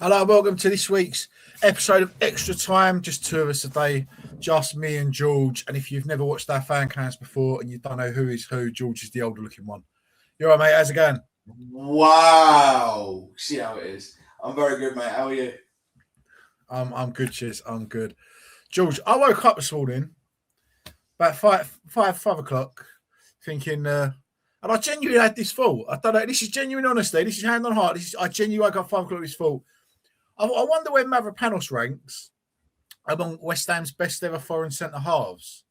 Hello, welcome to this week's episode of Extra Time. Just two of us today, just me and George. And if you've never watched our fan cams before and you don't know who is who, George is the older looking one. You all right, mate? How's it going? Wow. See how it is. I'm very good, mate. How are you? I'm good, cheers. I'm good. George, I woke up this morning about five o'clock thinking, and I genuinely had this thought. I don't know, this is genuine honesty. This is hand on heart. I genuinely woke up 5 o'clock with this thought. I wonder where Mavropanos ranks among West Ham's best ever foreign centre halves.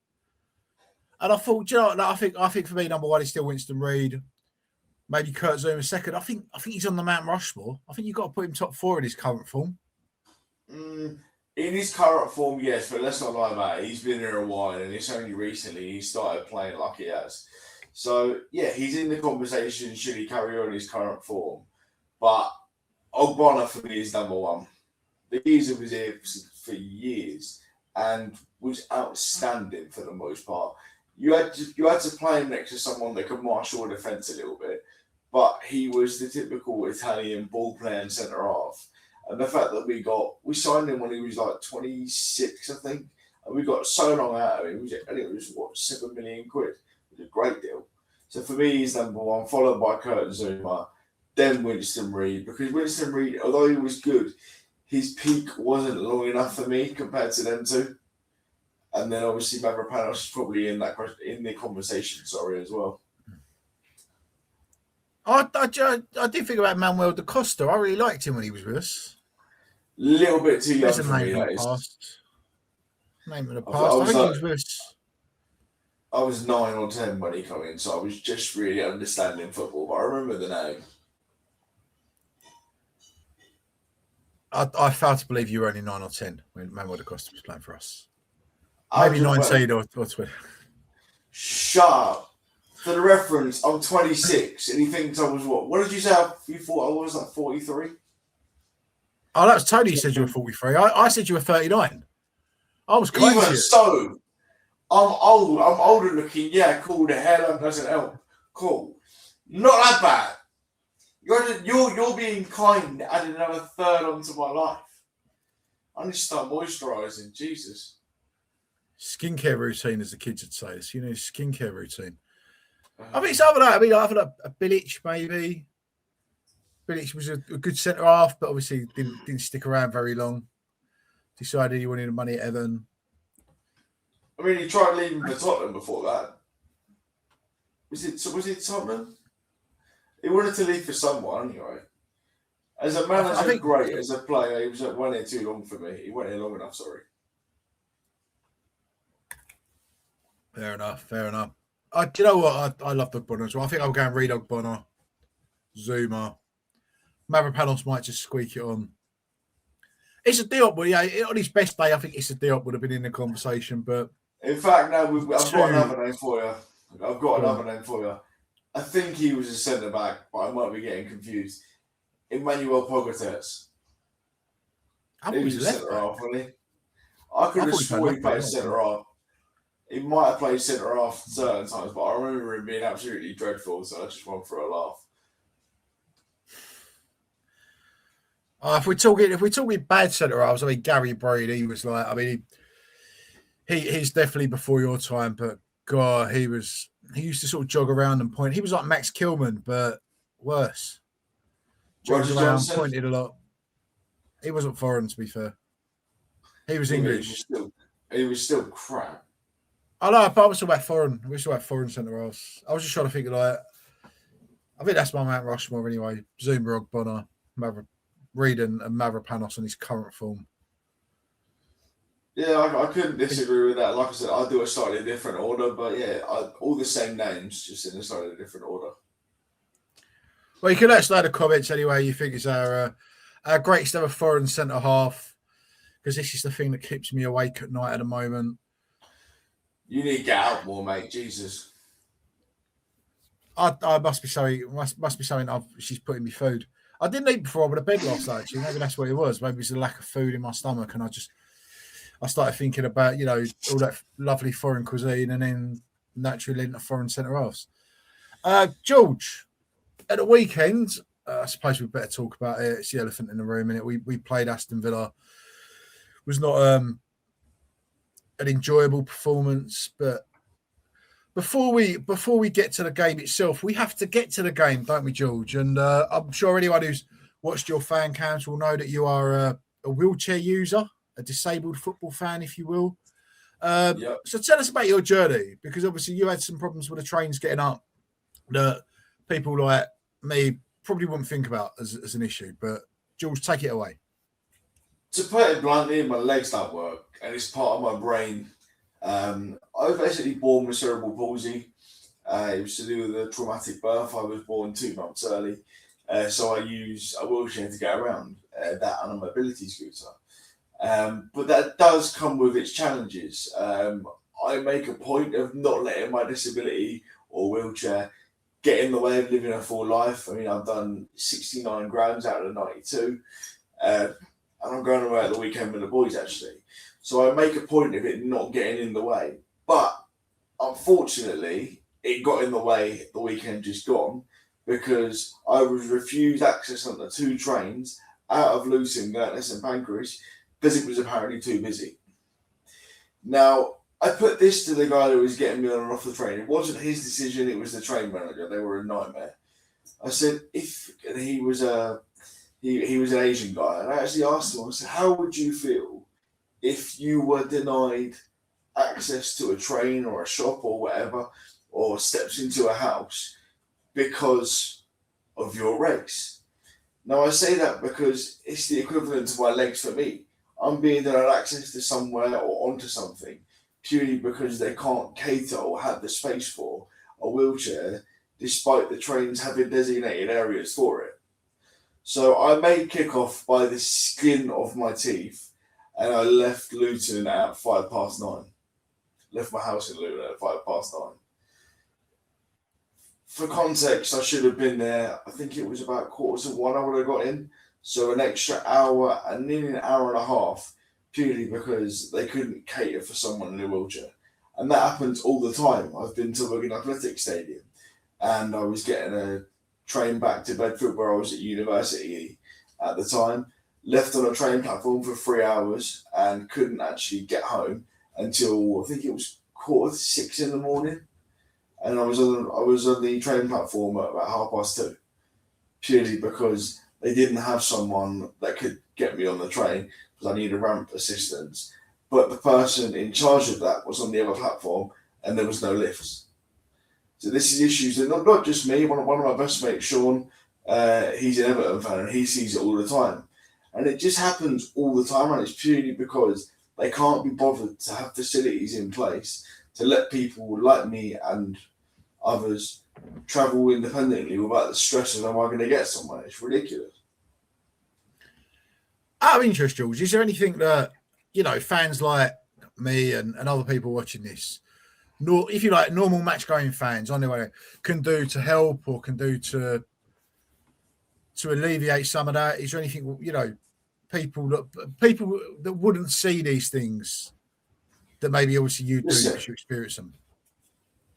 And I thought, you know, I think for me, number one is still Winston Reid. Maybe Kurt Zouma second. I think he's on the Mount Rushmore. I think you've got to put him top four in his current form. In his current form, yes, but let's not lie about it. He's been here a while, and it's only recently he started playing like he has. So, yeah, he's in the conversation. Should he carry on his current form? But Ogbonna for me is number one. The geezer was here for years and was outstanding for the most part. You had to play him next to someone that could marshal a defence a little bit, but he was the typical Italian ball playing centre half. And the fact that we signed him when he was like 26, I think, and we got so long out of him. And it was what, £7 million? It was a great deal. So for me, he's number one, followed by Kurt Zouma. Then Winston Reid, because Winston Reid, although he was good, his peak wasn't long enough for me compared to them two. And then obviously Mavropanos is probably in the conversation, as well. I did think about Manuel da Costa. I really liked him when he was with us. A little bit too young for me. Name of the past. I think he was with us. I was 9 or 10 when he came in, so I was just really understanding football, but I remember the name. I fail to believe you were only 9 or 10 when Manuel da Costa was playing for us. Maybe 19 or 20. Shut up. For the reference, I'm 26, and he thinks I was what? What did you say? You thought I was like 43? Oh, that was Tony who said you were 43. I said you were 39. I was crazy. Even so, I'm old. I'm older looking. Yeah, cool. The hairline doesn't help. Cool. Not that bad. You're being kind, adding another third onto my life. I need to start moisturising. Jesus. Skincare routine, as the kids would say. It's, skincare routine. I mean, it's other than that. I mean, I've had a Bilic, maybe. Bilic was a good centre half, but obviously didn't stick around very long. Decided he wanted the money at Everton. I mean, he tried leaving for Tottenham before that. Was it Tottenham? He wanted to leave for someone anyway. As a manager, great. As a player, he went here too long for me. He went here long enough, sorry. Fair enough. Do you know what? I love Ogbonna as well. I think I'll go and read Ogbonna, Zouma. Mavropanos might just squeak it on. It's a Diop, but yeah, on his best day, I think Issa Diop would have been in the conversation. But in fact, now I've got another name for you. I think he was a centre back, but I might be getting confused. Emmanuel Pogatetz. He was a centre half, wasn't he? I could have sworn he played centre half. He might have played centre half certain times, but I remember him being absolutely dreadful, so I just went for a laugh. If we're talking bad centre halves, I mean Gary Brady, he was like, I mean he's definitely before your time, but God, he used to sort of jog around and point. He was like Max Kilman, but worse. Jogged around, pointed a lot. He wasn't foreign, to be fair. He was English. He was still crap. I know, but I was talking about foreign. We talking about foreign centre halves. I was just trying to think I think that's my Mount Rushmore anyway. Zouma, Ogbonna, Reid and Mavropanos on his current form. Yeah, I couldn't disagree with that. Like I said, I do a slightly different order, but yeah, all the same names, just in a slightly different order. Well, you can let us know in the comments anyway. You think it's our greatest ever foreign centre half, because this is the thing that keeps me awake at night at the moment. You need to get out more, mate. Jesus. I must be something. Must be something. She's putting me food. I didn't eat before I went to bed last night. Actually, maybe that's what it was. Maybe it's a lack of food in my stomach, and I started thinking about all that lovely foreign cuisine, and then naturally into foreign centre halves. George, at the weekend, I suppose we better talk about it. It's the elephant in the room, and we played Aston Villa. It was not an enjoyable performance, but before we get to the game itself, we have to get to the game, don't we, George? And I'm sure anyone who's watched your fan cams will know that you are a wheelchair user, a disabled football fan, if you will. Yep. So tell us about your journey, because obviously you had some problems with the trains getting up that people like me probably wouldn't think about as an issue. But George, take it away. To put it bluntly, my legs don't work, and it's part of my brain. I was basically born with cerebral palsy. It was to do with a traumatic birth. I was born 2 months early, so I use a wheelchair to get around, that and a mobility scooter. But that does come with its challenges. I make a point of not letting my disability or wheelchair get in the way of living a full life. I mean, I've done 69 grams out of the 92, and I'm going away at the weekend with the boys, actually. So I make a point of it not getting in the way. But unfortunately, it got in the way the weekend just gone, because I was refused access on the 2 trains out of Luton, Gurtness and Pancras, because it was apparently too busy. Now, I put this to the guy who was getting me on and off the train. It wasn't his decision, it was the train manager. They were a nightmare. I said, he was an Asian guy, and I actually asked him, I said, how would you feel if you were denied access to a train or a shop or whatever, or steps into a house because of your race? Now, I say that because it's the equivalent of my legs for me. I'm being denied access to somewhere or onto something purely because they can't cater or have the space for a wheelchair, despite the trains having designated areas for it. So I made kickoff by the skin of my teeth, and I left Luton at 9:05. Left my house in Luton at 9:05. For context, I should have been there. I think it was about 1:15 I would have got in. So an extra hour and nearly an hour and a half, purely because they couldn't cater for someone in a wheelchair. And that happens all the time. I've been to Wigan Athletic Stadium, and I was getting a train back to Bedford where I was at university at the time, left on a train platform for 3 hours and couldn't actually get home until I think it was 5:45 in the morning. And I was on the train platform at about 2:30, purely because they didn't have someone that could get me on the train because I needed ramp assistance. But the person in charge of that was on the other platform, and there was no lifts. So this is issues that not just me. One of my best mates, Sean, he's an Everton fan, and he sees it all the time. And it just happens all the time, and it's purely because they can't be bothered to have facilities in place to let people like me and others travel independently without the stress of, am I going to get somewhere? It's ridiculous. Out of interest, George, is there anything that, fans like me and other people watching this, if you like, normal match-going fans on their way, can do to help or can do to alleviate some of that? Is there anything, people that wouldn't see these things that maybe obviously you do because you experience them?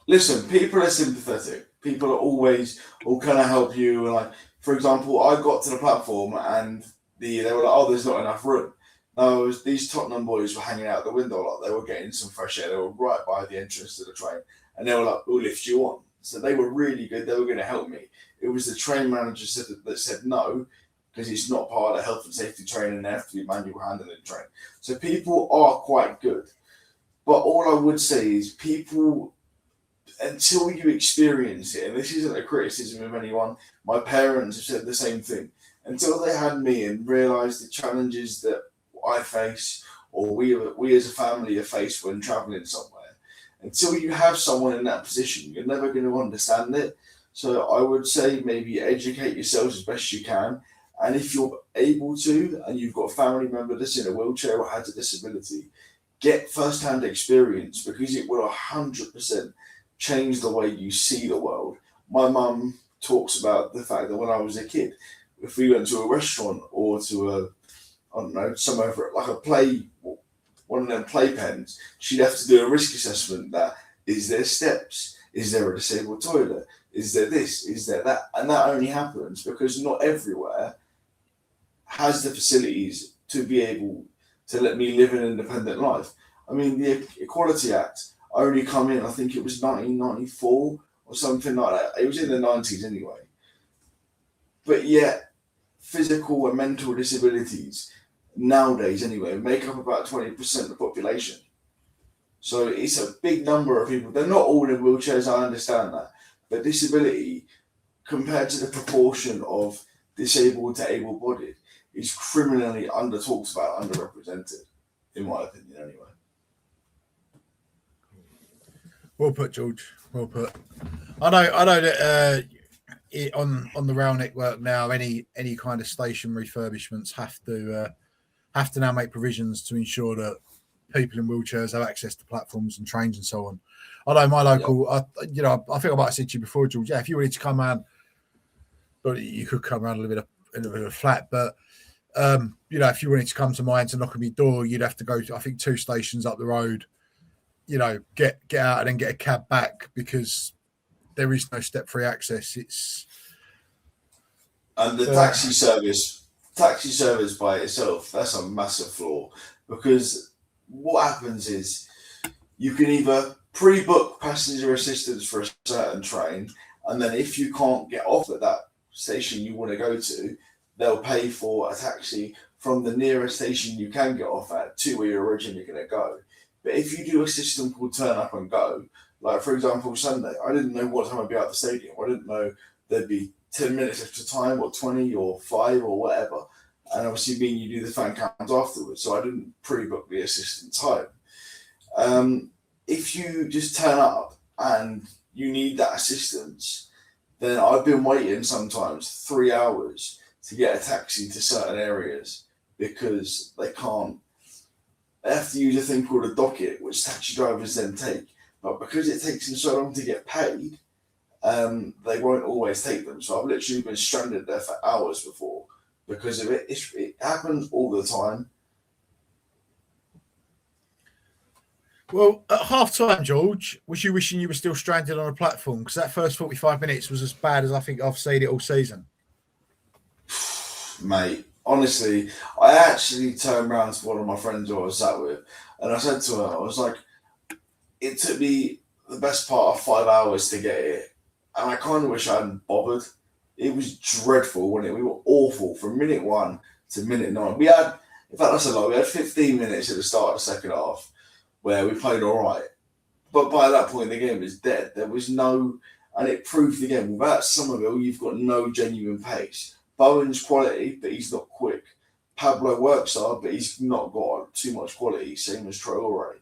Listen, people are sympathetic. People are always, can I help you? And like, for example, I got to the platform and they were like, oh, there's not enough room. No, these Tottenham boys were hanging out the window, like they were getting some fresh air. They were right by the entrance to the train, and they were like, we'll lift you on. So they were really good. They were going to help me. It was the train manager that said no, because it's not part of the health and safety training. They have to be manual handling train. So people are quite good. But all I would say is people, until you experience it, and this isn't a criticism of anyone, my parents have said the same thing. Until they had me and realised the challenges that I face, or we as a family have faced when travelling somewhere, until you have someone in that position, you're never going to understand it. So I would say maybe educate yourselves as best you can. And if you're able to, and you've got a family member that's in a wheelchair or has a disability, get first-hand experience, because it will 100% change the way you see the world. My mum talks about the fact that when I was a kid, if we went to a restaurant or to somewhere for like one of them playpens, she'd have to do a risk assessment. That is there steps? Is there a disabled toilet? Is there this? Is there that? And that only happens because not everywhere has the facilities to be able to let me live an independent life. I mean, the Equality Act only come in, I think it was 1994 or something like that. It was in the 90s anyway. But yet, physical and mental disabilities nowadays anyway make up about 20% of the population. So it's a big number of people. They're not all in wheelchairs, I understand that. But disability, compared to the proportion of disabled to able-bodied, is criminally under-talked about, underrepresented, in my opinion anyway. Well put, George. Well put. I know that on the rail network now, any kind of station refurbishments have to now make provisions to ensure that people in wheelchairs have access to platforms and trains and so on. I know my local, I think I might have said to you before, George. Yeah, if you wanted to come around, but you could come around a little bit of flat, but if you wanted to come to mine to knock on my door, you'd have to go to, I think, 2 stations up the road. Get out and then get a cab back because there is no step-free access. And the taxi service by itself, that's a massive flaw, because what happens is you can either pre-book passenger assistance for a certain train, and then if you can't get off at that station you want to go to, they'll pay for a taxi from the nearest station you can get off at to where you're originally going to go. But if you do a system called turn up and go, like for example Sunday, I didn't know what time I'd be at the stadium. I didn't know there'd be 10 minutes extra time or 20 or 5 or whatever. And obviously me and you do the fan counts afterwards, so I didn't pre-book the assistant time. If you just turn up and you need that assistance, then I've been waiting sometimes 3 hours to get a taxi to certain areas because they have to use a thing called a docket, which taxi drivers then take. But because it takes them so long to get paid, they won't always take them. So I've literally been stranded there for hours before because of it. It happens all the time. Well, at half-time, George, was you wishing you were still stranded on a platform? Because that first 45 minutes was as bad as I think I've seen it all season. Mate, honestly, I actually turned around to one of my friends who I was sat with, and I said to her, I was like, it took me the best part of 5 hours to get here, and I kind of wish I hadn't bothered. It was dreadful, wasn't it? We were awful from minute 1 to minute 9. We had 15 minutes at the start of the second half where we played all right. But by that point, the game was dead. There was no, and it proved again, without Somerville, you've got no genuine pace. Bowen's quality, but he's not quick. Pablo works hard, but he's not got too much quality, same as Traore.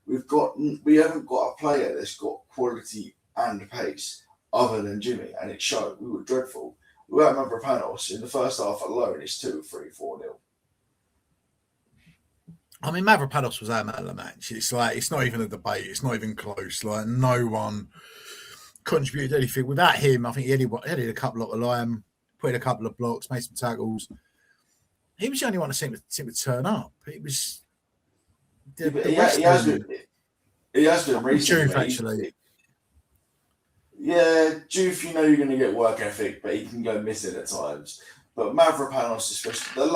We haven't got a player that's got quality and pace other than Jimmy, and it showed. We were dreadful. Without Mavropanos, in the first half alone, it's 2-3, 4-0. I mean, Mavropanos was our man of the match. It's like, it's not even a debate. It's not even close. Like, no one contributed anything. Without him, I think he had a couple of line, put in a couple of blocks, made some tackles. He was the only one that seemed to turn up. It was... He has been recently. Juve, actually. Yeah, Juve, you're going to get work ethic, but he can go missing at times. But Mavropanos, especially, I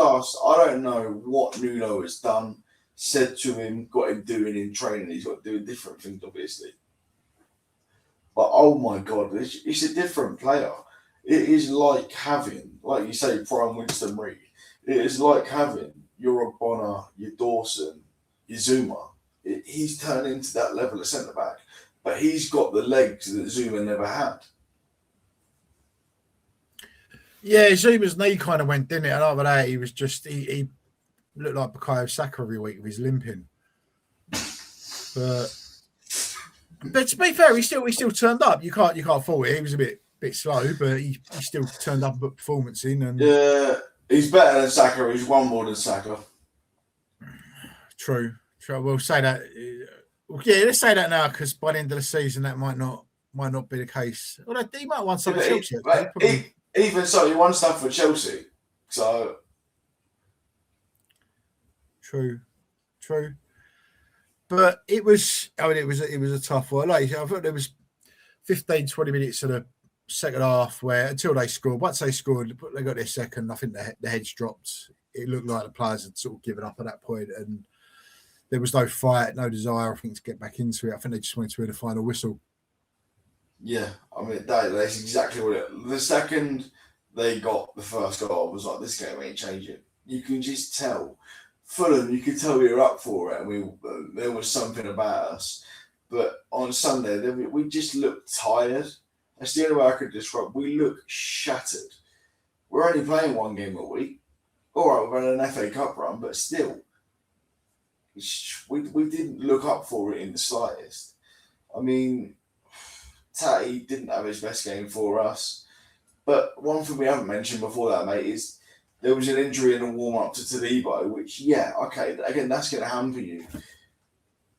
don't know what Nuno has done, said to him, got him doing in training. He's got doing different things, obviously. But oh my God, it's a different player. It is like having, like you say, prime Winston Reid. It is like having your Ogbonna, your Dawson, your Zuma. He's turned into that level of centre back, but he's got the legs that Zuma never had. Yeah, Zuma's knee kind of went, didn't it? And over that, he was just he looked like Bukayo Saka every week with his limping. But to be fair, he still turned up. You can't fault it. He was a bit slow, but he still turned up and put performance in. And yeah, he's better than Saka. He's won more than Saka. True. We'll say that. Yeah, let's say that now because by the end of the season, that might not be the case. Well, he might have won something for Chelsea. Even so, he won stuff for Chelsea. So true. But it was a tough one. Like I thought there was 15, 20 minutes of second half where until they scored, once they scored, they got their second. I think the heads dropped. It looked like the players had sort of given up at that point, and there was no fight, no desire, I think, to get back into it. I think they just wanted to hear the final whistle. Yeah, I mean that's exactly what it. The second they got the first goal, I was like, this game ain't changing. You can just tell. Fulham, you could tell we were up for it, and there was something about us. But on Sunday, we just looked tired. That's the only way I could describe. We look shattered. We're only playing one game a week. All right, we're on an FA Cup run, but still, we didn't look up for it in the slightest. I mean, Tatty didn't have his best game for us. But one thing we haven't mentioned before that, mate, is there was an injury in the warm-up to Todibo, which, yeah, okay, again, that's going to hamper you.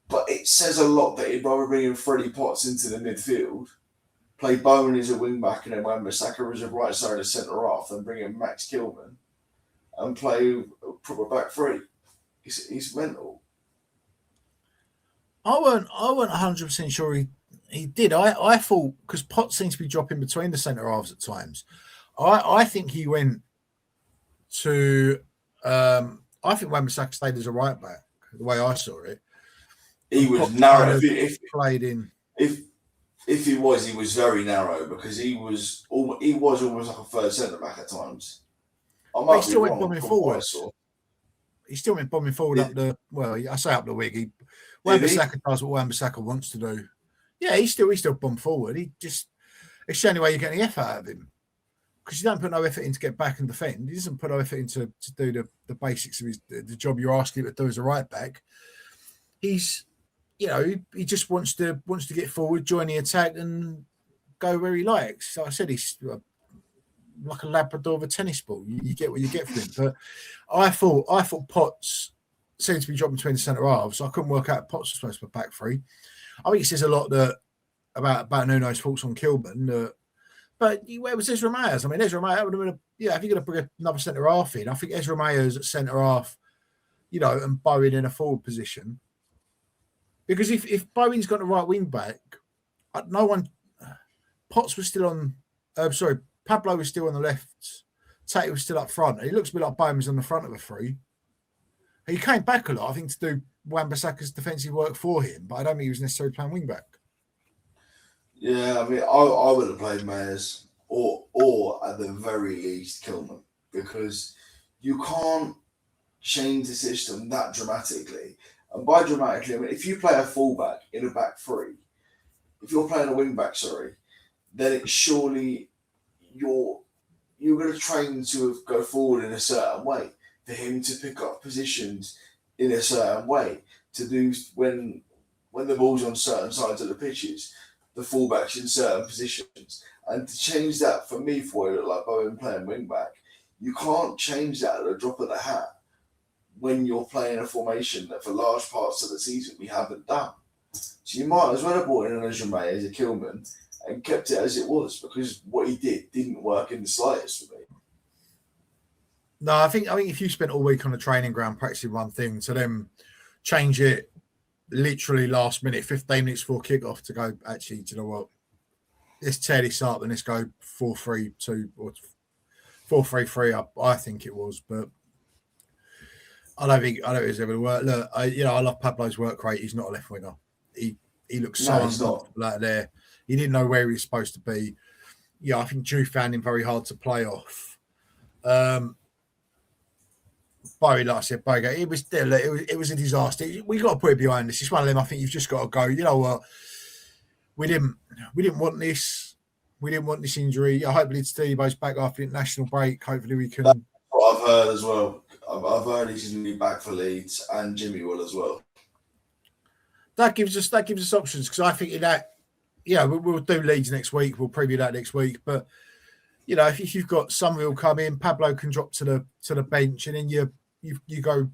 But it says a lot that he'd rather bring in Freddie Potts into the midfield, play Bowen as a wing-back and then Wan-Bissaka as a right-sided centre-half, and bring in Max Kilman and play a proper back three. He's mental. I weren't 100% sure he did. I thought, because Potts seems to be dropping between the centre halves at times, I think he went to I think Wan-Bissaka stayed as a right back, the way I saw it. He was narrow. Played in. If he was very narrow, because he was almost like a third centre back at times. He still went bombing forward. He still went bombing forward up the. Well, I say up the wing. Wan-Bissaka does what Wan-Bissaka wants to do. Yeah, he still bombed forward. It's the only way you're getting the effort out of him, because you don't put no effort in to get back and defend. He doesn't put no effort into to do the basics of the job you're asking him to do as a right back. He's, he just wants to get forward, join the attack, and go where he likes. So I said he's like a Labrador of a tennis ball. You get what you get from him. But I thought Potts seemed to be dropping between the centre halves. I couldn't work out Potts was supposed to be back three. I think it says a lot about Nuno's thoughts on Kilman. But where was Ezra Mayers? I mean, Ezra Mayers would have been if you're going to bring another centre half in, I think Ezra Mayers at centre half, and Bowen in a forward position. Because if Bowen's got the right wing back, Potts was still on. Pablo was still on the left. Tate was still up front. He looks a bit like Bowen was on the front of the three. He came back a lot, I think, to do Wan-Bissaka's defensive work for him, but I don't think he was necessarily playing wing back. Yeah, I mean, I would have played Mayers or at the very least Kilman, because you can't change the system that dramatically. And by dramatically, I mean, if you play a fullback in a back three, if you're playing a wing back, then it's surely you're going to train to go forward in a certain way, for him to pick up positions in a certain way, to do when the ball's on certain sides of the pitches, the fullbacks in certain positions. And to change that, for me, for it, like Bowen playing wing back, you can't change that at a drop of the hat when you're playing a formation that for large parts of the season we haven't done. So you might as well have brought in an Ezra Mayers as a Kilman and kept it as it was, because what he didn't work in the slightest for me. No, I think if you spent all week on the training ground practicing one thing, to then change it literally last minute, 15 minutes before kickoff, to go, actually, do you know what? Let's tear this up and let's go 4-3-2 or 4-3-3. I think it was, but I don't think it's ever work. Look, I love Pablo's work rate. He's not a left winger. He looks so uncomfortable out there. He didn't know where he was supposed to be. Yeah, I think Drew found him very hard to play off. Bowie, like I said, it was a disaster. We got to put it behind us. It's one of them. I think you've just got to go. You know what? We didn't want this. We didn't want this injury. Hopefully, Todebo's back after the international break. Hopefully, we can. That's what I've heard as well. I've heard he's going to be back for Leeds, and Jimmy will as well. That gives us options, because I think that, we'll do Leeds next week. We'll preview that next week, but. If you've got Summerville come in, Pablo can drop to the bench, and then you go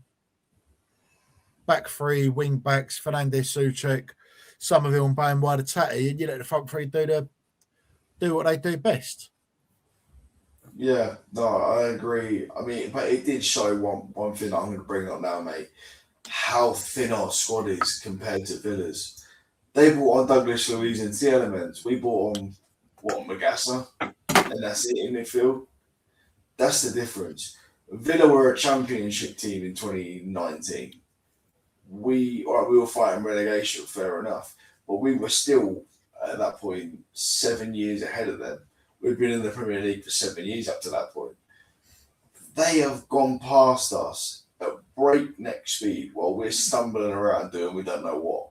back three, wing backs, Fernandez, Souček, Summerville and Bowen wide of Tatty, and you let the front three do what they do best. Yeah, no, I agree. I mean, but it did show one thing that I'm going to bring up now, mate, how thin our squad is compared to Villa's. They brought on Douglas Luiz into the elements. We brought on Magassa, and that's it in midfield. That's the difference. Villa were a championship team in 2019. We were fighting relegation, fair enough, but we were still at that point 7 years ahead of them. We've been in the Premier League for 7 years up to that point. They have gone past us at breakneck speed while we're stumbling around doing we don't know what.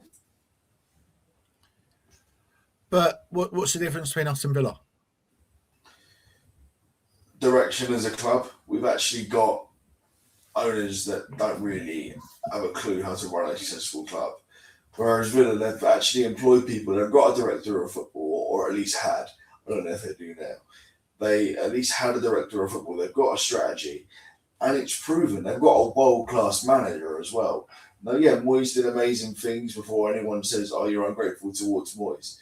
But what's the difference between us and Villa? Direction as a club. We've actually got owners that don't really have a clue how to run a successful club. Whereas Villa, they've actually employed people. They've got a director of football, or at least had. I don't know if they do now. They at least had a director of football. They've got a strategy, and it's proven. They've got a world-class manager as well. Now, yeah, Moyes did amazing things before anyone says, "Oh, you're ungrateful towards Moyes."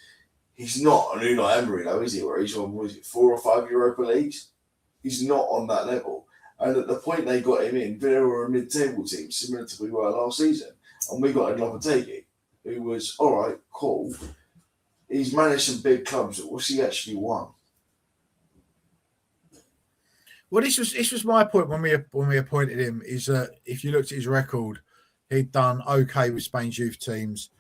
He's not an Unai Emery, though, is he? Where he's on 4 or 5 Europa Leagues. He's not on that level. And at the point they got him in, Villa were a mid-table team, similar to we were last season, and we got in Lopetegui, who was all right, cool. He's managed some big clubs, but what's he actually won? Well, this was my point when we appointed him. Is that if you looked at his record, he'd done okay with Spain's youth teams.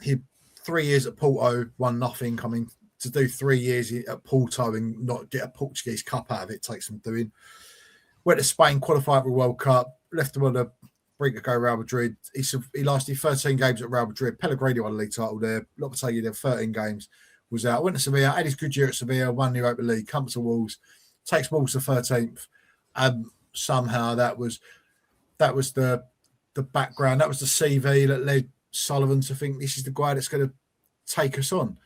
He 3 years at Porto, won nothing. Coming to do 3 years at Porto and not get a Portuguese cup out of it takes some doing. Went to Spain, qualified for the World Cup, left them on the brink to go Real Madrid. He lasted 13 games at Real Madrid. Pellegrini won the league title there. Lopetegui did 13 games, was out. Went to Sevilla, had his good year at Sevilla, won the Europa League, comes to Wolves, takes Wolves to 13th. Somehow that was the background. That was the CV that led Sullivan to think this is the guy that's going to take us on.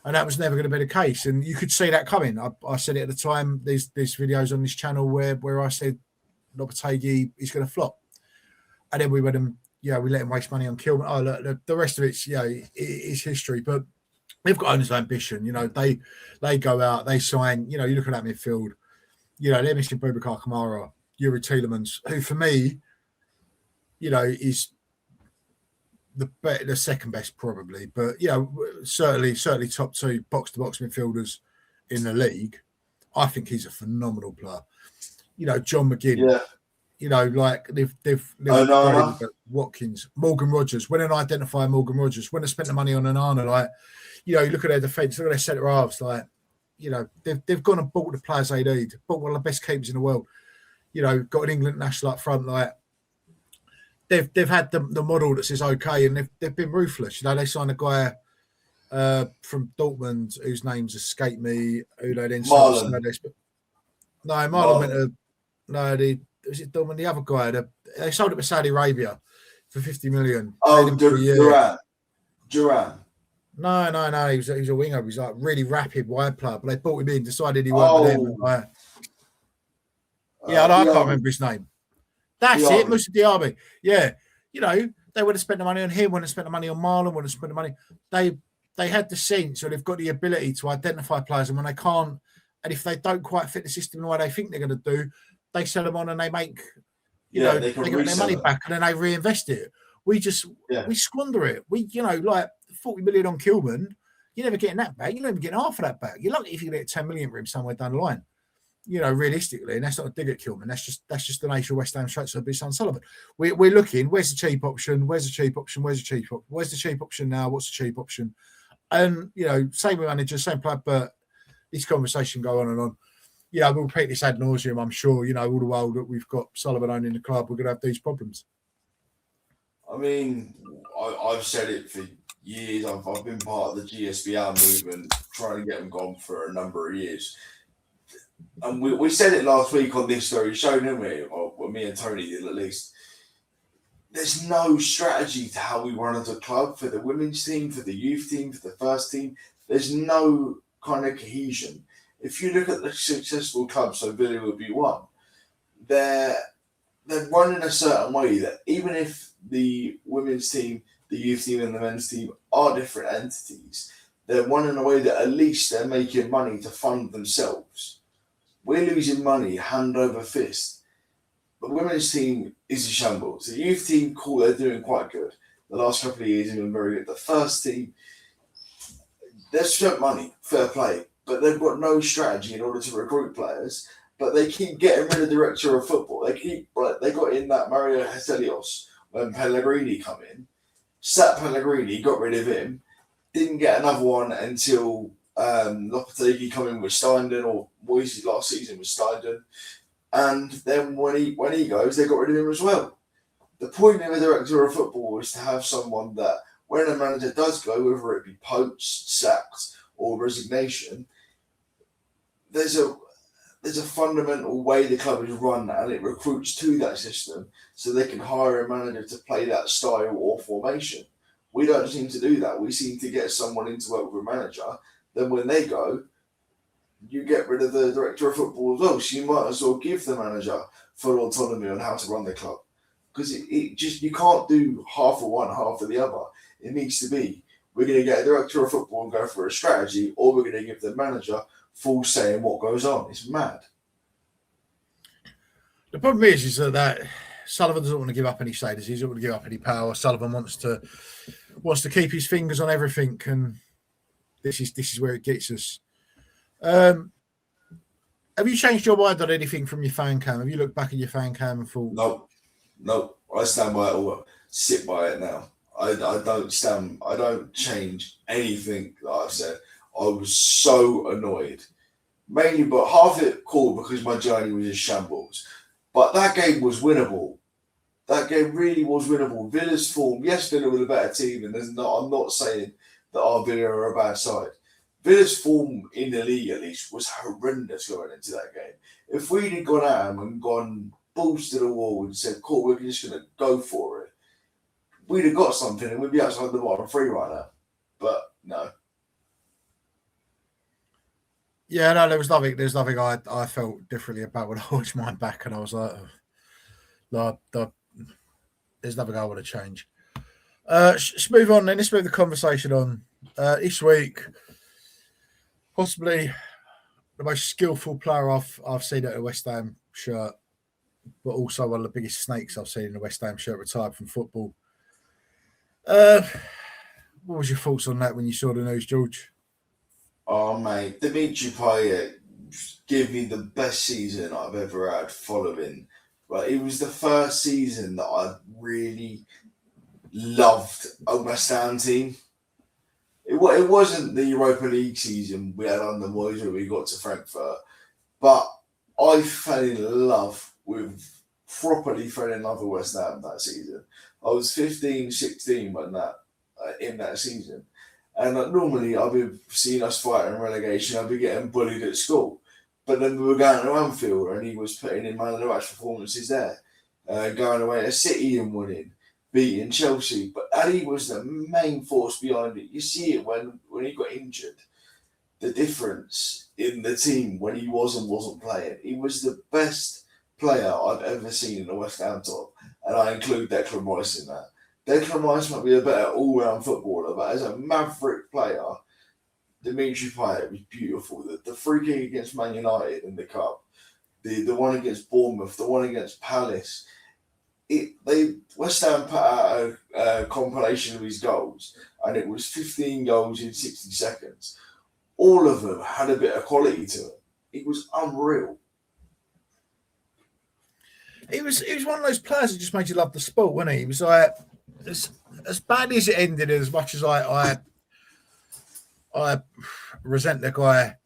And that was never going to be the case. And you could see that coming. I said it at the time. There's videos on this channel where I said Lopetegui is going to flop. And then we went and, we let him waste money on Kilman. Oh, look, the rest of it's, it's history. But they've got owners of ambition. They go out, they sign, you look at that midfield, they're missing Boubacar Kamara, Yuri Tielemans, who for me, is the second best probably, but certainly top two box to box midfielders in the league. I think he's a phenomenal player. John McGinn. They've Watkins, Morgan Rogers. When I identify Morgan Rogers, when I spent the money on Onana, you look at their defence, look at their centre halves, they've gone and bought the players they need, bought one of the best keepers in the world. Got an England national up front, They've had the model that says okay, and they've been ruthless. They signed a guy from Dortmund whose name's escaped me. Who they then Marlon. Marlon went to was it Dortmund? The other guy they sold it to Saudi Arabia for 50 million. Oh, Duran. No. He was a winger. He was like really rapid wide player, but they brought him in. Decided he weren't with them. I can't remember his name. That's Diaby. it, Musa Diaby. Yeah. They would have spent the money on him, would have spent the money on Marlon, would have spent the money. They had the sense, or they've got the ability to identify players, and when they can't, and if they don't quite fit the system the way they think they're going to do, they sell them on and they make, they get their money back and then they reinvest it. We squander it. We, 40 million on Kilman, you're never getting that back. You're not even getting half of that back. You're lucky if you get 10 million for him somewhere down the line. Realistically, and that's not a dig at Kilman. That's just the nature of West Ham straight to be Son Sullivan. We're looking. Where's the cheap option? Where's the cheap option? Where's the cheap option now? What's the cheap option? And same with managers, same player. But this conversation go on and on. We'll repeat this ad nauseum. I'm sure. All the while that we've got Sullivan owning the club, we're going to have these problems. I mean, I've said it for years. I've been part of the GSBR movement, trying to get them gone for a number of years. And we said it last week on this very show, didn't we? Or me and Tony did at least. There's no strategy to how we run as a club for the women's team, for the youth team, for the first team. There's no kind of cohesion. If you look at the successful clubs, so Villa would be one, they're run in a certain way that even if the women's team, the youth team and the men's team are different entities, they're run in a way that at least they're making money to fund themselves. We're losing money hand over fist. The women's team is a shambles. The youth team, cool, they're doing quite good. The last couple of years have been very good. The first team, they've spent money, fair play, but they've got no strategy in order to recruit players. But they keep getting rid of the director of football. They got in that Mario Helios when Pellegrini come in, sat Pellegrini, got rid of him, didn't get another one until Lopetegui come in with Steindon, or Moyes last season with Steindon, and then when he goes, they got rid of him as well. The point of a director of football is to have someone that, when a manager does go, whether it be poached, sacked, or resignation, there's a fundamental way the club is run, and it recruits to that system so they can hire a manager to play that style or formation. We don't seem to do that. We seem to get someone in to work with a manager. Then when they go, you get rid of the director of football as well. So you might as well give the manager full autonomy on how to run the club. Because it just, you can't do half of one, half of the other. It needs to be, we're going to get a director of football and go for a strategy, or we're going to give the manager full say in what goes on. It's mad. The problem is that Sullivan doesn't want to give up any say. He doesn't want to give up any power. Sullivan wants to keep his fingers on everything, and this is where it gets us. Have you changed your mind on anything from your fan cam? Have you looked back at your fan cam and thought, No, I stand by it all. Sit by it now. I don't change anything that I've said. I was so annoyed. Mainly, but half it cool because my journey was in shambles. But that game was winnable. That game really was winnable. Villa's form, yes, Villa were the better team, and I'm not saying that our Villa are a bad side. Villa's form in the league, at least, was horrendous going into that game. If we'd have gone at them and gone balls to the wall and said, cool, we're just going to go for it, we'd have got something and we'd be outside the bottom three right now. But no. Yeah, no, there's nothing I felt differently about when I watched mine back, and I was like, there's nothing I want to change. Let's move on then. Let's move the conversation on. This week, possibly the most skillful player I've seen at a West Ham shirt, but also one of the biggest snakes I've seen in a West Ham shirt retired from football. What was your thoughts on that when you saw the news, George? Oh, mate, Dimitri Payet gave me the best season I've ever had following. But it was the first season that I really loved a West Ham team. It wasn't the Europa League season we had under Moyes where we got to Frankfurt, but I properly fell in love with West Ham that season. I was 15, 16 when in that season. And normally I'd be seeing us fighting relegation, I'd be getting bullied at school. But then we were going to Anfield and he was putting in man of the match performances there. Going away to City and winning, beating Chelsea. But Ali was the main force behind it. You see it when he got injured. The difference in the team when he wasn't playing. He was the best player I've ever seen in the West Ham top. And I include Declan Rice in that. Declan Rice might be a better all-round footballer, but as a maverick player, Dimitri Payet was beautiful. The free kick against Man United in the Cup, the one against Bournemouth, the one against Palace. West Ham put out a compilation of his goals, and it was 15 goals in 60 seconds. All of them had a bit of quality to it. It was unreal. He was one of those players that just made you love the sport, wasn't he? He was like, as bad as it ended, as much as I resent the guy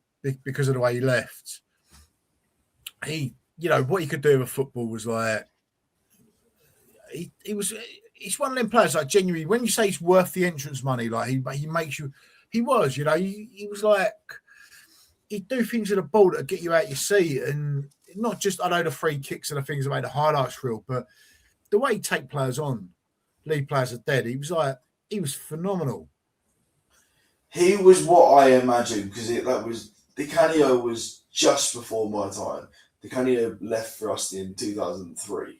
because of the way he left. What he could do with football was like, he's one of them players, like, genuinely, when you say he's worth the entrance money, like he makes you, he was like, he'd do things with the ball that get you out your seat, and not just, I know the free kicks and the things that made the highlights reel, but the way he'd take players on, leave players are dead. He was phenomenal. He was what I imagined, because Di Canio was just before my time. Di Canio left for us in 2003.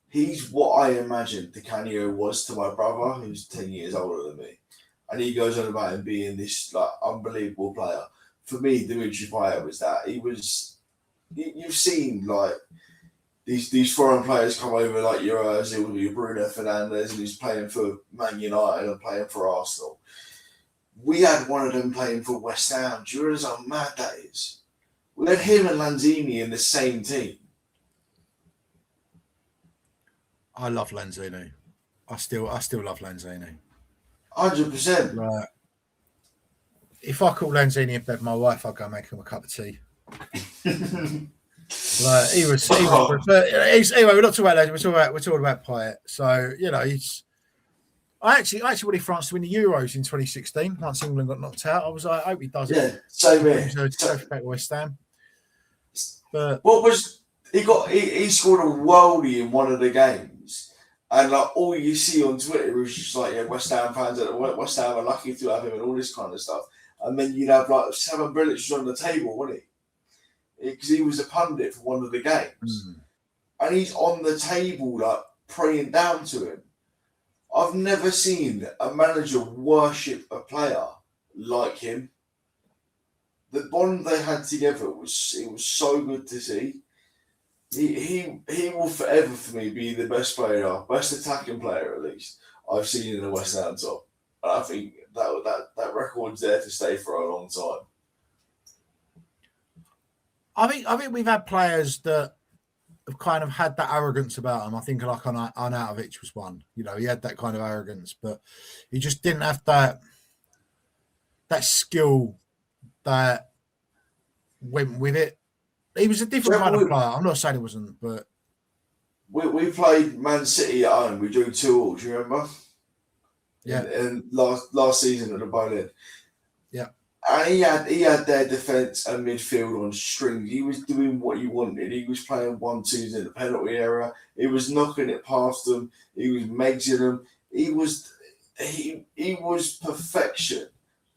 He's what I imagined Di Canio was to my brother, who's 10 years older than me. And he goes on about him being this unbelievable player. For me, Dimitri Payet was that. You've seen these foreign players come over like your Ozil, your Bruno Fernandes, and he's playing for Man United and playing for Arsenal. We had one of them playing for West Ham. Do you realise how mad that is? We had him and Lanzini in the same team. I love Lanzini. I still love Lanzini. 100%. Like, if I call Lanzini in bed, my wife, I'll go make him a cup of tea. Like he was. But anyway, we're not talking about Lanzini. We're talking about Payet. So he's. I actually wanted France to win the Euros in 2016. Once England got knocked out, I was like, I hope he does it. Yeah, same here. Go back to West Ham. But what was he got? He scored a worldie in one of the games, and like all you see on Twitter is just like, yeah, West Ham fans, West Ham are lucky to have him and all this kind of stuff. And then you'd have like 7 bullets on the table, wouldn't he? Because he was a pundit for one of the games, and he's on the table like praying down to him. I've never seen a manager worship a player like him. The bond they had together was so good to see. He will forever for me be the best player, best attacking player at least I've seen in the West Ham top. And I think that record's there to stay for a long time. I think we've had players that have kind of had that arrogance about him. I think like Arnautovic was one. He had that kind of arrogance, but he just didn't have that skill that went with it. He was a different kind of player. I'm not saying he wasn't, but we played Man City at home. We drew 2-2. Do you remember? Yeah. And last season at the Bowling. Yeah. And he had their defence and midfield on strings. He was doing what he wanted. He was playing 1-2s in the penalty area. He was knocking it past them. He was megsing them. He was perfection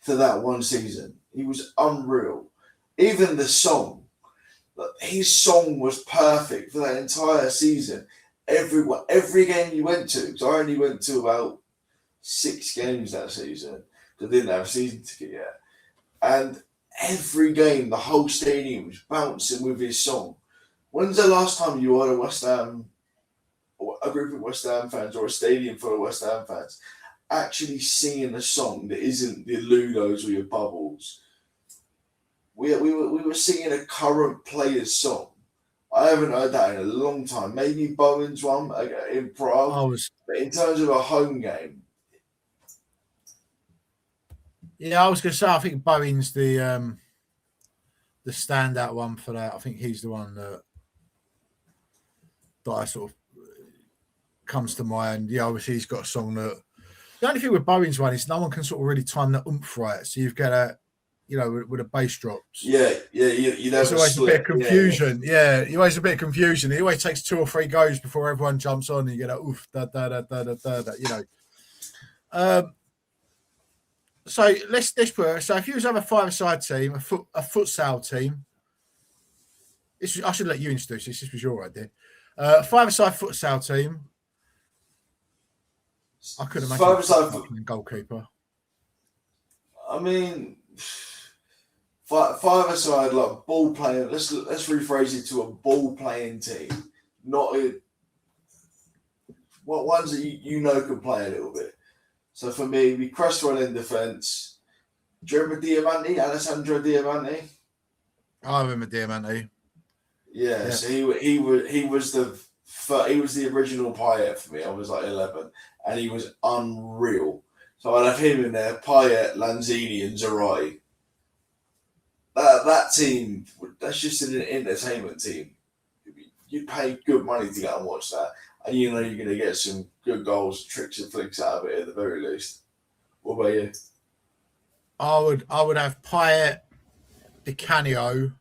for that one season. He was unreal. Even the song, his song was perfect for that entire season. Every game you went to, because I only went to about 6 games that season, because I didn't have a season ticket yet. And every game, the whole stadium was bouncing with his song. When's the last time you heard a group of West Ham fans or a stadium full of West Ham fans actually singing a song that isn't the Ludos or your Bubbles? We were singing a current player's song. I haven't heard that in a long time. Maybe Bowen's one in Prague. But in terms of a home game. Yeah, I was going to say, I think Bowen's the standout one for that. I think he's the one that I sort of comes to mind. Yeah, obviously he's got a song that. The only thing with Bowen's one is no one can sort of really time the oomph right. So you've got a, with the bass drops. Yeah. There's always a bit of confusion. Yeah, you always a bit of confusion. It always takes 2 or 3 goes before everyone jumps on and you get a oof, da da da da da da. So let's put it. So if you was have a 5-a-side team, a futsal team, I should let you introduce this. This was your idea. 5-a-side futsal team. I could imagine 5-a-side goalkeeper. I mean, 5-a-side like ball playing. Let's rephrase it to a ball playing team, not ones that can play a little bit. So for me, we Cresswell in defence. Do you remember Diamante, Alessandro Diamante? I remember Diamante. Yeah. So he was the original Payet for me. I was like 11, and he was unreal. So I'd have him in there, Payet, Lanzini, and Zerai. That team, that's just an entertainment team. You pay good money to go and watch that. And you're going to get some good goals, tricks and flicks out of it at the very least. What about you? I would have Payet, Di Canio,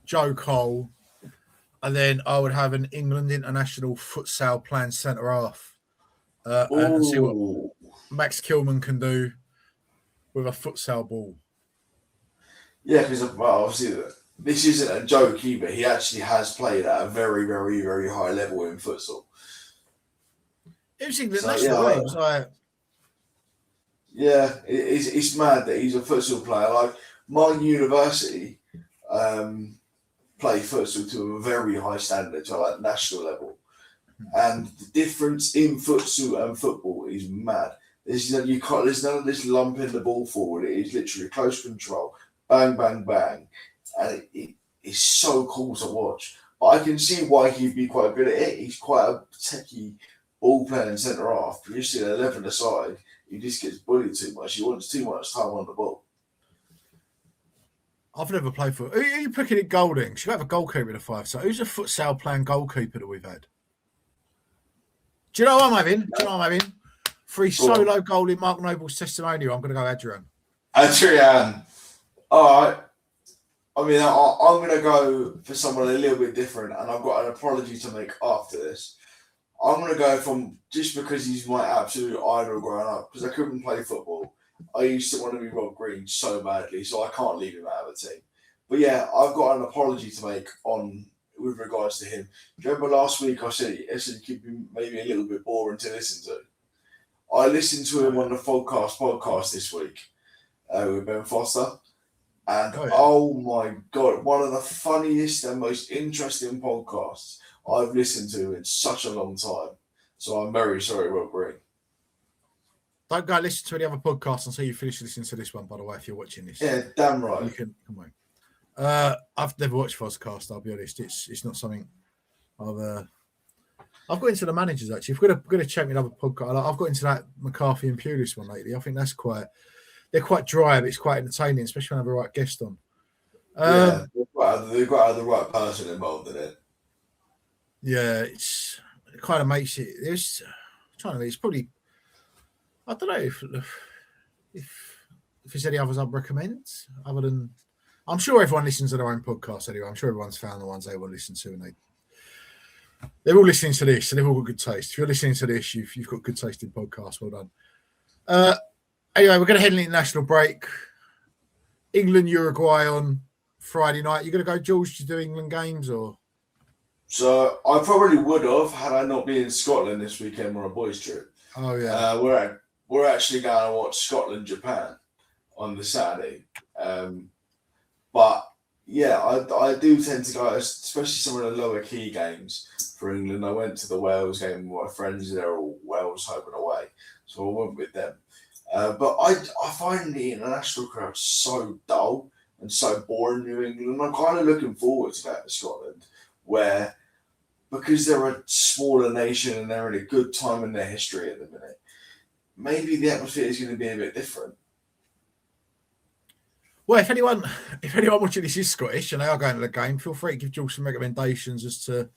Joe Cole, and then I would have an England international futsal playing centre half. And see what Max Kilman can do with a futsal ball. Yeah, because obviously this isn't a joke either. He actually has played at a very, very, very high level in futsal. Interesting that national team. Yeah, it's mad that he's a futsal player. Like my university play futsal to a very high standard, to like national level. And the difference in futsal and football is mad. There's there's none of this lumping the ball forward. It is literally close control, bang, bang, bang, and it's so cool to watch. But I can see why he'd be quite good at it. He's quite a techie ball playing centre half. But you see the 11 aside, he just gets bullied too much. He wants too much time on the ball. I've never played for. Who are you picking at Golding? You have a goalkeeper in a 5. So who's a futsal playing goalkeeper that we've had? Do you know what I'm having? For his solo goal in Mark Noble's testimonial, I'm going to go Adrian. Adrian. All right. I mean, I'm going to go for someone a little bit different, and I've got an apology to make after this. I'm going to go from, just because he's my absolute idol growing up, because I couldn't play football. I used to want to be Rob Green so badly, so I can't leave him out of the team. But yeah, I've got an apology to make with regards to him. Do you remember last week I said he could be maybe a little bit boring to listen to? I listened to him on the podcast this week with Ben Foster. And oh my God, one of the funniest and most interesting podcasts I've listened to in such a long time. So I'm very sorry, Rob Green. Don't go listen to any other podcasts until you finish listening to this one, by the way, if you're watching this. Yeah, damn right. You can come on. I've never watched Fozcast, I'll be honest. It's not something I've got into the managers actually. If we're gonna check another podcast, I've got into that McCarthy and Pulis one lately. I think that's they're quite dry, but it's quite entertaining, especially when I have the right guest on. They've got to have the right person involved in it. Yeah, it kind of makes it. It's probably. I don't know if there's any others I'd recommend other than. I'm sure everyone listens to their own podcast anyway. I'm sure everyone's found the ones they want to listen to, and they're all listening to this, and they've all got good taste. If you're listening to this, you've got good taste in podcasts. Well done. Anyway, we're going to head an international break. England, Uruguay on Friday night. You're going to go, George, to do England games or? So I probably would have had I not been in Scotland this weekend on a boys' trip. Oh yeah. We're actually going to watch Scotland Japan on the Saturday. But yeah, I do tend to go, especially some of the lower key games for England. I went to the Wales game with my friends. They're all Wales home and away, so I went with them. But I find the international crowd so dull and so boring in New England. I'm kind of looking forward to that in Scotland, where because they're a smaller nation and they're in a good time in their history at the minute, maybe the atmosphere is going to be a bit different. Well, if anyone watching this is Scottish and they are going to the game, feel free to give George some recommendations as to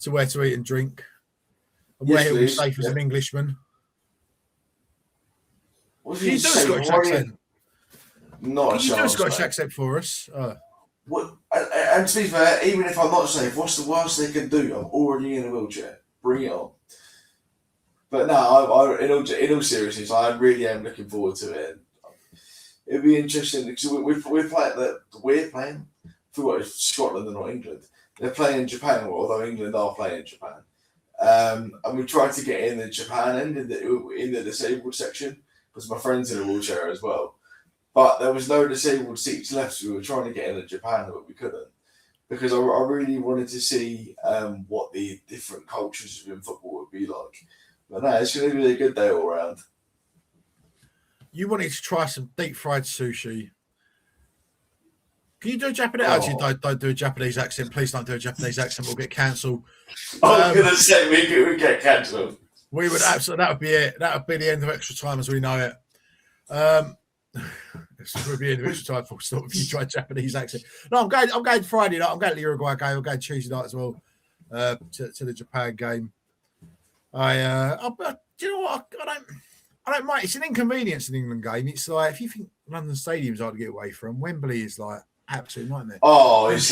where to eat and drink and where he'll be safe as an Englishman. Can you do a Scottish accent? Not a chance. Can you do a Scottish accent for us? What? And to be fair, even if I'm not safe, what's the worst they can do? I'm already in a wheelchair. Bring it on. But no, in all seriousness, I really am looking forward to it. It'd be interesting because we're playing. I forgot it's Scotland and not England. They're playing Japan, although England are playing Japan. And we tried to get in the Japan end in the disabled section because my friend's in a wheelchair as well. But there was no disabled seats left, so we were trying to get into Japan, but we couldn't. Because I really wanted to see what the different cultures within football would be like. But no, it's going to be a good day all around. You wanted to try some deep fried sushi. Can you do a Japanese? Actually, don't do a Japanese accent. Please don't do a Japanese accent. We'll get cancelled. I was going to say we get cancelled. We would absolutely. That would be it. That would be the end of extra time as we know it. This would be the end of extra time. Full stop. If you try Japanese accent. No, I'm going Friday night. I'm going to the Uruguay game. I'm going Tuesday night as well. To the Japan game. Do you know what? I don't mind. It's an inconvenience in England game. It's like if you think London Stadium's hard to get away from, Wembley is like absolute nightmare. Oh, it's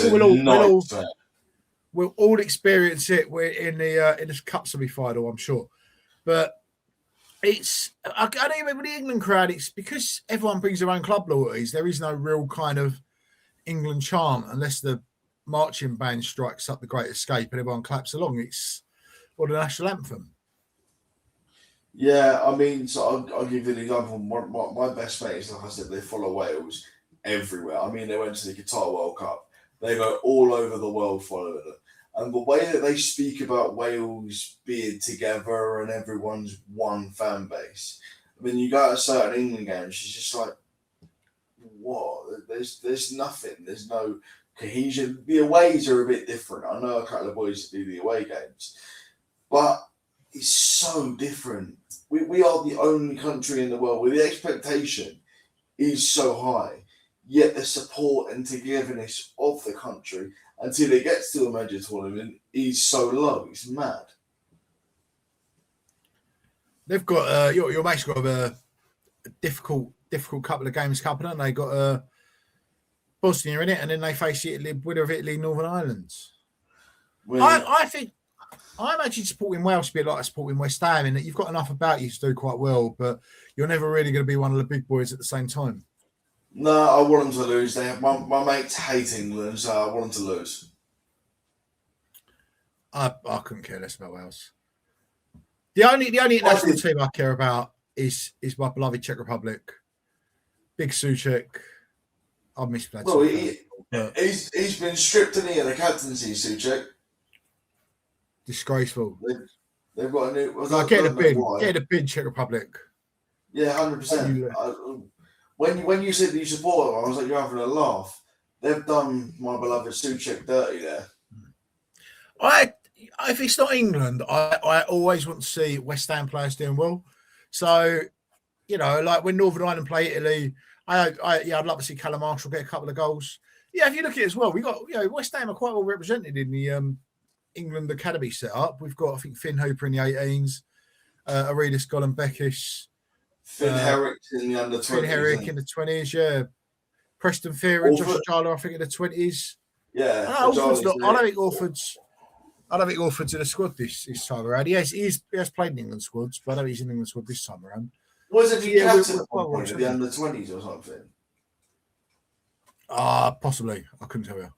we'll all experience it. We're in the cup semi-final, I'm sure. But I don't even with the England crowd. It's because everyone brings their own club loyalties. There is no real kind of England chant unless the marching band strikes up the Great Escape and everyone claps along. It's the national anthem. Yeah, I mean, so I'll give you an example. My best mates, like I said, they follow Wales everywhere. I mean, they went to the Qatar World Cup. They go all over the world following it. And the way that they speak about Wales being together and everyone's one fan base, when you go to certain England games, she's just like, what? There's nothing. There's no cohesion. The aways are a bit different. I know a couple of boys that do the away games, but it's so different. We are the only country in the world where the expectation is so high, yet the support and togetherness of the country until it gets to a major tournament is so low. It's mad. They've got your mate's got a difficult couple of games coming on. They got Bosnia in it, and then they face Italy, winner of Italy, Northern Ireland. I imagine supporting Wales to be like supporting West Ham, in that you've got enough about you to do quite well, but you're never really going to be one of the big boys at the same time. No, I want them to lose. They have my mates hate England, so I want them to lose. I couldn't care less about Wales. The only international team I care about is my beloved Czech Republic. Big Souček. I miss that. Well, he's been stripped of the captaincy, Souček. Disgraceful. They've got a new. Get a bin, Czech Republic. Yeah, 100%. When you said that you support them, I was like, you're having a laugh. They've done my beloved Souček dirty there. If it's not England, I always want to see West Ham players doing well. So, like when Northern Ireland play Italy, I'd love to see Callum Marshall get a couple of goals. Yeah, if you look at it as well, we got West Ham are quite well represented in the England academy setup. We've got, I think, Finn Hooper in the 18s, Aridis Golombekis, Finn Herrick in the under 20s. Finn Herrick in the 20s, yeah. Preston Fear and Josh Charler, I think, in the 20s. Yeah. I don't think Orford's in the squad this time around. He has played in England squads, but I don't think he's in England squad this time around. Was it captain of the under 20s or something? Possibly. I couldn't tell you.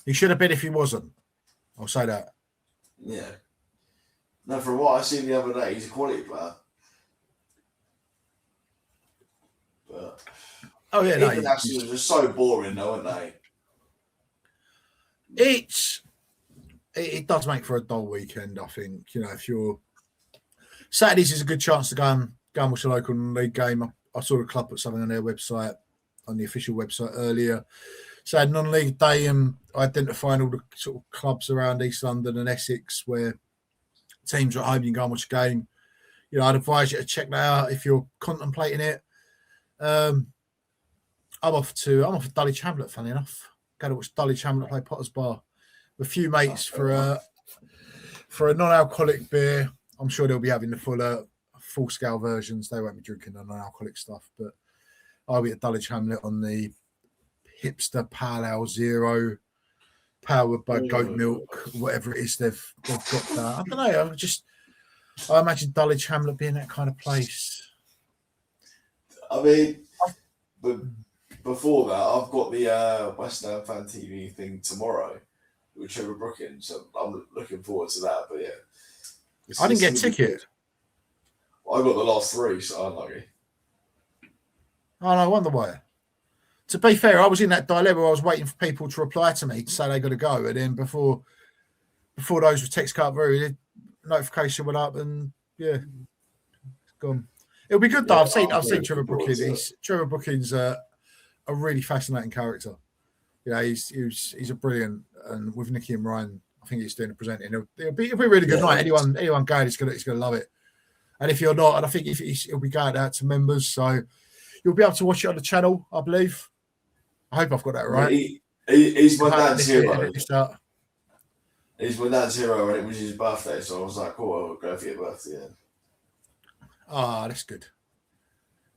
He should have been if he wasn't. I'll say that. Yeah. No, from what I seen the other day, he's a quality player. But internationals are just so boring, though, aren't they? It does make for a dull weekend, I think. If you're Saturdays is a good chance to go and watch a local league game. I saw the club put something on their website, on the official website earlier. So non-league day and identifying all the sort of clubs around East London and Essex where teams are at home, you can go and watch a game. I'd advise you to check that out if you're contemplating it. I'm off Dulwich Hamlet, funny enough. Go to watch Dulwich Hamlet play Potter's Bar. With a few mates for a non-alcoholic beer. I'm sure they'll be having the full scale versions. They won't be drinking the non-alcoholic stuff, but I'll be at Dulwich Hamlet on the hipster Pale Ale Zero, powered by goat milk, whatever it is they've got that. I don't know. I imagine Dulwich Hamlet being that kind of place. I mean, but before that, I've got the West Ham Fan TV thing tomorrow with Trevor Brooking, so I'm looking forward to that. But yeah, I didn't get a ticket. I got the last three, so I'm lucky. Oh, no, I wonder why. To be fair, I was in that dilemma. I was waiting for people to reply to me to say they got to go, and then before those texts come through, the notification went up, and yeah, it's gone. It'll be good though. Yeah, I've seen Trevor Brooking. Trevor Brooking's a really fascinating character. He's a brilliant, and with Nicky and Ryan, I think he's doing the presenting. It'll be a really good night. Anyone going is gonna love it. And if you're not, and I think he'll be going out to members, so you'll be able to watch it on the channel, I believe. I hope I've got that right. He's my dad's hero. He's my dad's hero, and it was his birthday, so I was like, cool, I'll go for your birthday then. That's good.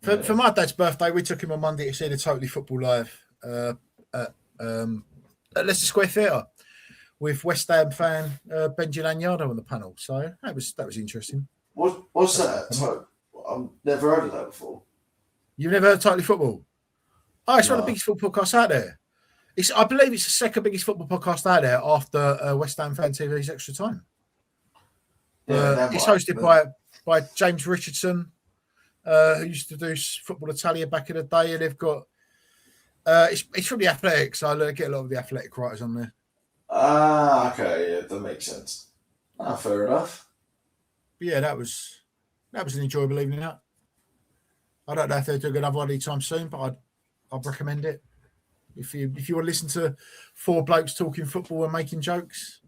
For my dad's birthday, we took him on Monday to see the Totally Football live at Leicester Square Theatre with West Ham fan Benji Lanyardo on the panel. So that was interesting. What's that? I've never heard of that before. You've never heard of Totally Football? Oh, it's one of the biggest football podcasts out there. I believe it's the second biggest football podcast out there after West Ham Fan TV's Extra Time. It's hosted by James Richardson, who used to do Football Italia back in the day, and they've got it's from the Athletic, so I get a lot of the Athletic writers on there. Okay, yeah, that makes sense. Fair enough. But yeah, that was That was an enjoyable evening out. I don't know if they're doing another one anytime soon, but I'd recommend it. If you want to listen to four blokes talking football and making jokes,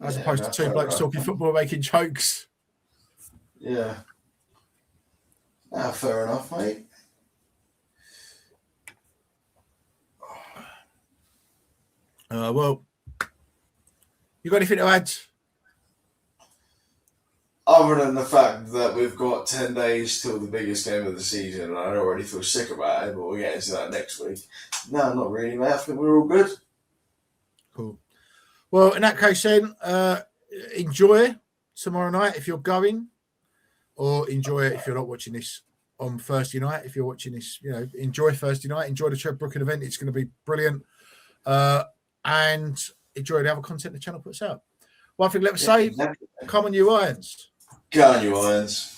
as opposed to two blokes talking football and making jokes. Yeah. Fair enough, mate. Well, you got anything to add? Other than the fact that we've got 10 days till the biggest game of the season, and I already feel sick about it, but we'll get into that next week. No, not really, mate. I think we're all good. Cool. Well, in that case, then, enjoy tomorrow night if you're going, or enjoy it if you're not watching this on Thursday night. If you're watching this, enjoy Thursday night. Enjoy the Trev Brooklyn event. It's going to be brilliant. And enjoy the other content the channel puts out. One thing let me say, come on, you Irons. Go on, you Irons.